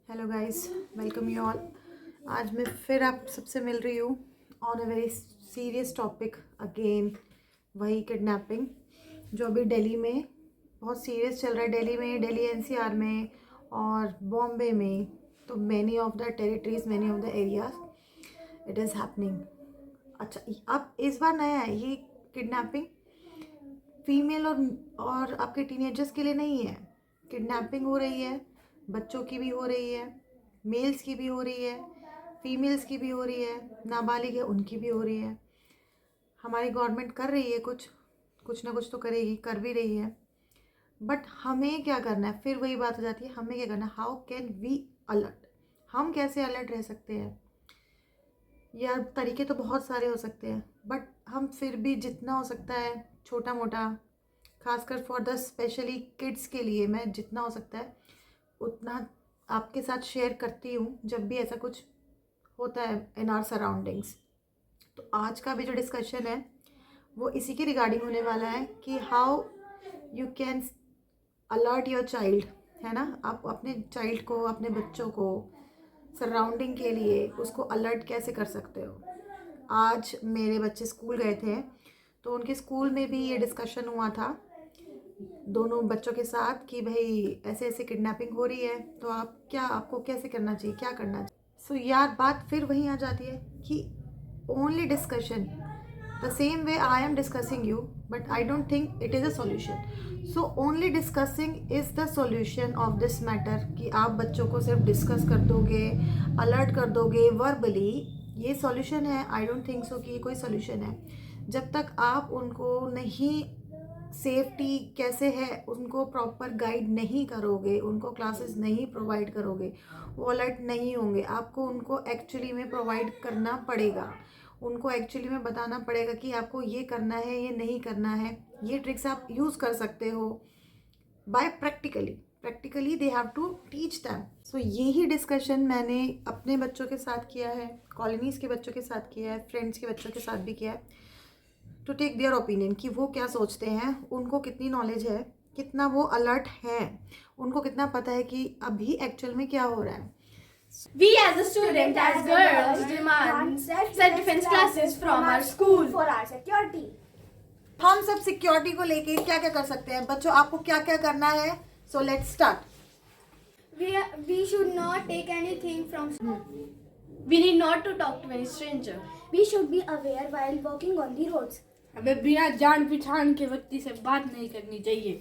Hello guys, welcome you all. आज मैं फिर आप सबसे मिल रही हूँ on a very serious topic again, वही किडनैपिंग जो अभी दिल्ली में बहुत सीरियस चल रहा है। दिल्ली एनसीआर में और बॉम्बे में, तो many of the territories, many of the areas it is happening. अच्छा, अब इस बार नया है ये किडनैपिंग। फीमेल और आपके टीनेजर्स के लिए नहीं है। किडनैपिंग हो रही है, बच्चों की भी हो रही है, मेल्स की भी हो रही है, फीमेल्स की भी हो रही है, नाबालिग है उनकी भी हो रही है। हमारी गवर्नमेंट कर रही है, कुछ ना कुछ तो करेगी, कर भी रही है। बट हमें क्या करना है? फिर वही बात हो जाती है, हमें क्या करना है? How can we alert? हम कैसे अलर्ट रह सकते हैं? यार, तरीके तो बहुत सारे हो सकते हैं, बट हम फिर भी जितना हो सकता है छोटा मोटा, खासकर फॉर द स्पेशली किड्स के लिए, मैं जितना हो सकता है उतना आपके साथ शेयर करती हूँ जब भी ऐसा कुछ होता है इन आवर सराउंडिंग्स। तो आज का भी जो डिस्कशन है वो इसी के रिगार्डिंग होने वाला है कि how you can alert your child, है ना। आप अपने चाइल्ड को, अपने बच्चों को, सराउंडिंग के लिए उसको अलर्ट कैसे कर सकते हो। आज मेरे बच्चे स्कूल गए थे, तो उनके स्कूल में भी ये डिस्कशन हुआ था दोनों बच्चों के साथ कि भाई ऐसे ऐसे किडनैपिंग हो रही है, तो आपको कैसे करना चाहिए, क्या करना चाहिए। सो यार, बात फिर वहीं आ जाती है कि only discussion, the same way I am discussing you, but I don't think it is a solution. So only discussing is the solution of this matter, कि आप बच्चों को सिर्फ डिस्कस कर दोगे, अलर्ट कर दोगे वर्बली, ये सॉल्यूशन है? आई डोंट थिंक सो कि ये कोई सॉल्यूशन है। जब तक आप उनको नहीं, सेफ्टी कैसे है उनको प्रॉपर गाइड नहीं करोगे, उनको क्लासेस नहीं प्रोवाइड करोगे, वो अलर्ट नहीं होंगे। आपको उनको एक्चुअली में प्रोवाइड करना पड़ेगा, उनको एक्चुअली में बताना पड़ेगा कि आपको ये करना है, ये नहीं करना है। ये ट्रिक्स आप यूज़ कर सकते हो by practically they have to teach them. So यही डिस्कशन मैंने अपने बच्चों के साथ किया है, कॉलोनीज़ के बच्चों के साथ किया है, फ्रेंड्स के बच्चों के साथ भी किया है, टू टेक देयर ओपिनियन कि वो क्या सोचते हैं, उनको कितनी नॉलेज है, कितना वो अलर्ट हैं, उनको कितना पता है कि अभी एक्चुअल में क्या हो रहा है। We as a student, as girls, demand self-defense classes from our school for our security. हम सब सिक्योरिटी को लेके क्या क्या कर सकते हैं बच्चों, आपको क्या क्या करना है? So let's start. We should not take anything from. We need not to talk to any stranger. We should be aware while walking on the roads. हमें बिना जान पहचान के व्यक्ति से बात नहीं करनी चाहिए।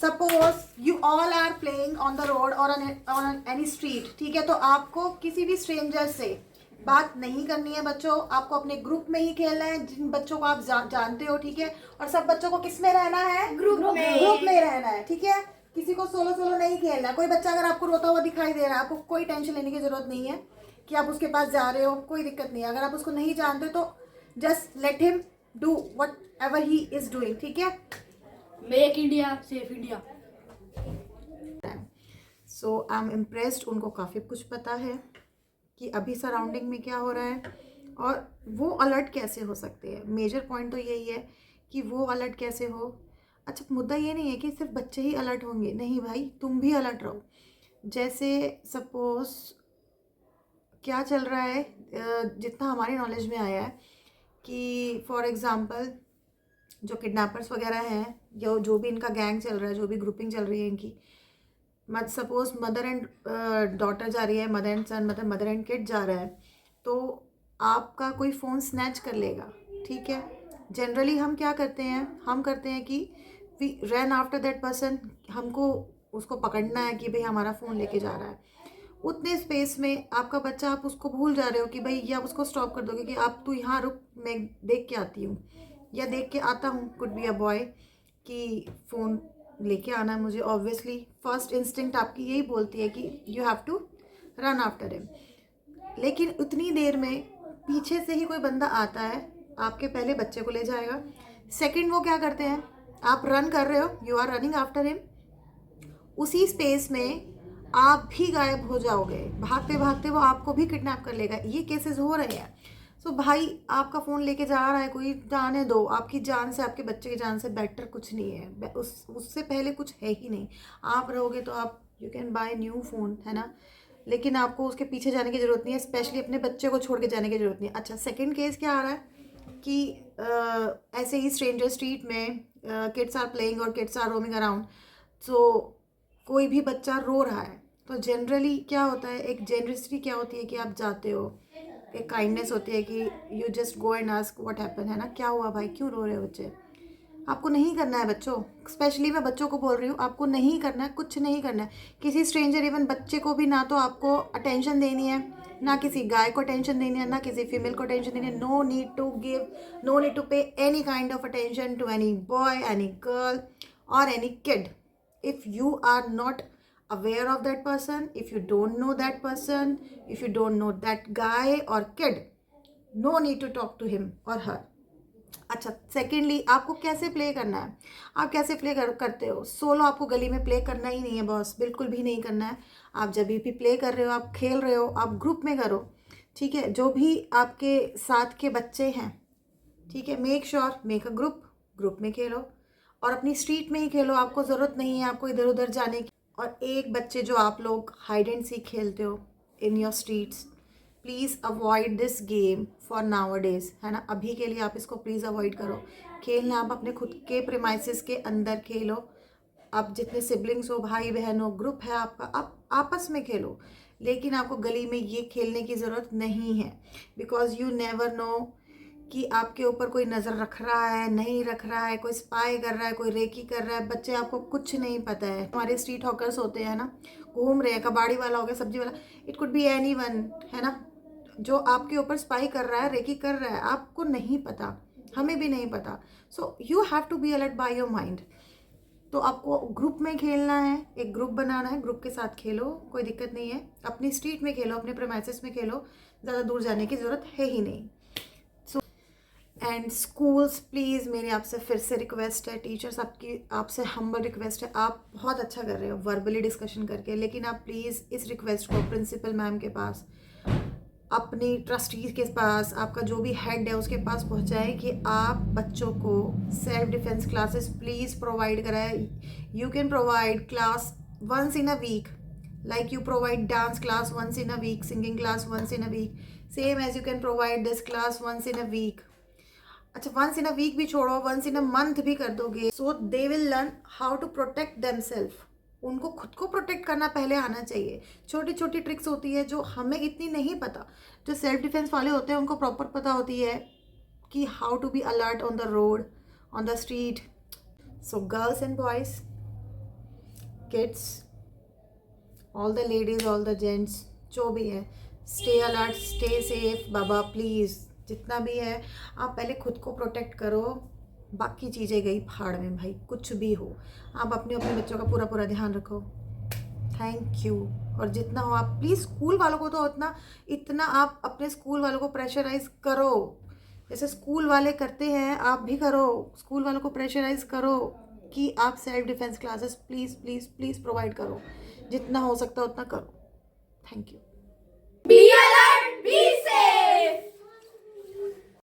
Suppose you all are playing on the road और ऑन एनी स्ट्रीट, ठीक है, तो आपको किसी भी स्ट्रेंजर से बात नहीं करनी है बच्चों। आपको अपने ग्रुप में ही खेलना है, जिन बच्चों को आप जानते हो, ठीक है। और सब बच्चों को किस में रहना है? ग्रुप में रहना है, ठीक है। किसी को सोलो नहीं खेलना। कोई बच्चा अगर आपको रोता हुआ दिखाई दे रहा है, आपको कोई टेंशन लेने की जरूरत नहीं है कि आप उसके पास जा रहे हो, कोई दिक्कत नहीं है। अगर आप उसको नहीं जानते तो just let him do what ever he is doing, ठीक है। Make India safe India. So I am impressed, उनको काफ़ी कुछ पता है कि अभी सराउंडिंग में क्या हो रहा है और वो अलर्ट कैसे हो सकते हैं। मेजर पॉइंट तो यही है कि वो अलर्ट कैसे हो। अच्छा, मुद्दा ये नहीं है कि सिर्फ बच्चे ही अलर्ट होंगे, नहीं भाई, तुम भी अलर्ट रहो। जैसे सपोज क्या चल रहा है, जितना हमारी नॉलेज में आया है कि फॉर एग्ज़ाम्पल जो किडनैपर्स वगैरह हैं, जो भी इनका गैंग चल रहा है, जो भी ग्रुपिंग चल रही है इनकी, सपोज मदर एंड डॉटर जा रही है, मदर एंड सन, मतलब मदर एंड किड जा रहा है, तो आपका कोई फ़ोन स्नैच कर लेगा, ठीक है। जनरली हम क्या करते हैं, हम करते हैं कि we run after that person, हमको उसको पकड़ना है कि भाई हमारा फ़ोन लेके जा रहा है। उतने स्पेस में आपका बच्चा, आप उसको भूल जा रहे हो कि भाई, या आप उसको स्टॉप कर दोगे कि आप तू यहाँ रुक, मैं देख के आती हूँ या देख के आता हूँ, कुड बी अ बॉय, कि फ़ोन लेके आना है मुझे। ऑब्वियसली फर्स्ट इंस्टिंक्ट आपकी यही बोलती है कि you have to run after him. लेकिन उतनी देर में पीछे से ही कोई बंदा आता है, आपके पहले बच्चे को ले जाएगा। सेकंड वो क्या करते हैं, आप रन कर रहे हो, you are running after him, उसी स्पेस में आप भी गायब हो जाओगे, भागते भागते वो आपको भी किडनैप कर लेगा। ये केसेस हो रहे हैं। सो भाई, आपका फ़ोन लेके जा रहा है कोई, जाने दो। आपकी जान से, आपके बच्चे की जान से बेटर कुछ नहीं है, उससे पहले कुछ है ही नहीं। आप रहोगे तो आप you can buy new phone, है ना, लेकिन आपको उसके पीछे जाने की ज़रूरत नहीं है, स्पेशली अपने बच्चे को छोड़ के जाने की ज़रूरत नहीं है। अच्छा, सेकंड केस क्या आ रहा है कि ऐसे ही स्ट्रेंजर स्ट्रीट में किड्स आर प्लेइंग और किड्स आर रोमिंग अराउंड, तो कोई भी बच्चा रो रहा है, तो जनरली क्या होता है, एक जेनरसिटी क्या होती है कि आप जाते हो, एक काइंडनेस होती है कि you just go and ask what happen, है ना, क्या हुआ भाई, क्यों रो रहे हो बच्चे। आपको नहीं करना है बच्चों, स्पेशली मैं बच्चों को बोल रही हूँ, आपको नहीं करना है, कुछ नहीं करना है। किसी स्ट्रेंजर, इवन बच्चे को भी ना तो आपको अटेंशन देनी है, ना किसी गाय को अटेंशन देनी है, ना किसी फीमेल को अटेंशन देनी है। No need to give, no need to pay any kind of attention to any boy, any girl और any kid if you are not aware of that person, if you don't know that person, if you don't know that guy or kid, no need to talk to him or her. अच्छा, secondly आपको कैसे play करना है, आप कैसे play करते हो। Solo आपको गली में प्ले करना ही नहीं है बॉस, बिल्कुल भी नहीं करना है। आप जब भी प्ले कर रहे हो, आप खेल रहे हो, आप ग्रुप में करो, ठीक है। जो भी आपके साथ के बच्चे हैं, ठीक है, make sure make a group में खेलो और अपनी स्ट्रीट में ही खेलो। आपको ज़रूरत नहीं है आपको इधर उधर जाने की। और एक बच्चे जो आप लोग हाइड एंड सीक खेलते हो in your streets, please avoid this game for now days, है ना। अभी के लिए आप इसको प्लीज़ अवॉइड करो। खेलना आप अपने खुद के प्रेमाइसिस के अंदर खेलो। आप जितने सिबलिंग्स हो, भाई बहन हो, ग्रुप है आपका, आप आपस में खेलो, लेकिन आपको गली में ये खेलने की ज़रूरत नहीं है। बिकॉज यू नेवर नो कि आपके ऊपर कोई नज़र रख रहा है, नहीं रख रहा है, कोई स्पाई कर रहा है, कोई रेकी कर रहा है। बच्चे, आपको कुछ नहीं पता है। हमारे स्ट्रीट हॉकर्स होते हैं ना, घूम रहे हैं, कबाड़ी वाला हो गया, सब्जी वाला, इट कुड बी एनीवन, है ना, जो आपके ऊपर स्पाई कर रहा है, रेकी कर रहा है, आपको नहीं पता, हमें भी नहीं पता। So you have to be alert by your mind. तो आपको ग्रुप में खेलना है, एक ग्रुप बनाना है, ग्रुप के साथ खेलो, कोई दिक्कत नहीं है। अपनी स्ट्रीट में खेलो, अपने प्रेमाइसेस में खेलो, ज़्यादा दूर जाने की ज़रूरत है ही नहीं। एंड स्कूल्स, प्लीज़ मेरी आपसे फिर से रिक्वेस्ट है, टीचर्स आपकी आपसे हम्बल रिक्वेस्ट है, आप बहुत अच्छा कर रहे हो वर्बली डिस्कशन करके, लेकिन आप प्लीज़ इस रिक्वेस्ट को प्रिंसिपल मैम के पास, अपनी ट्रस्टीज के पास, आपका जो भी हेड है उसके पास पहुंचाएं कि आप बच्चों को self defence classes please provide कराएं। You can provide class once in a week, like you provide dance class once in a week, singing class once in a week, same as you can provide this class once in a week. अच्छा, once in a week भी छोड़ो, once in a month भी कर दोगे, so they will learn how to protect themselves. उनको खुद को protect करना पहले आना चाहिए। छोटी छोटी ट्रिक्स होती है जो हमें इतनी नहीं पता, जो सेल्फ डिफेंस वाले होते हैं उनको प्रॉपर पता होती है कि how to be alert on the road, on the street. So girls and boys, kids, all the ladies, all the gents, जो भी है, स्टे अलर्ट, स्टे सेफ। बाबा प्लीज़, जितना भी है आप पहले खुद को प्रोटेक्ट करो, बाकी चीज़ें गई भाड़ में भाई, कुछ भी हो। आप अपने बच्चों का पूरा ध्यान रखो। Thank you. और जितना हो आप प्लीज़ स्कूल वालों को तो इतना आप अपने स्कूल वालों को प्रेशराइज़ करो, जैसे स्कूल वाले करते हैं आप भी करो। स्कूल वालों को प्रेशराइज़ करो कि आप self defence classes please please please provide करो, जितना हो सकता है उतना करो। Thank you.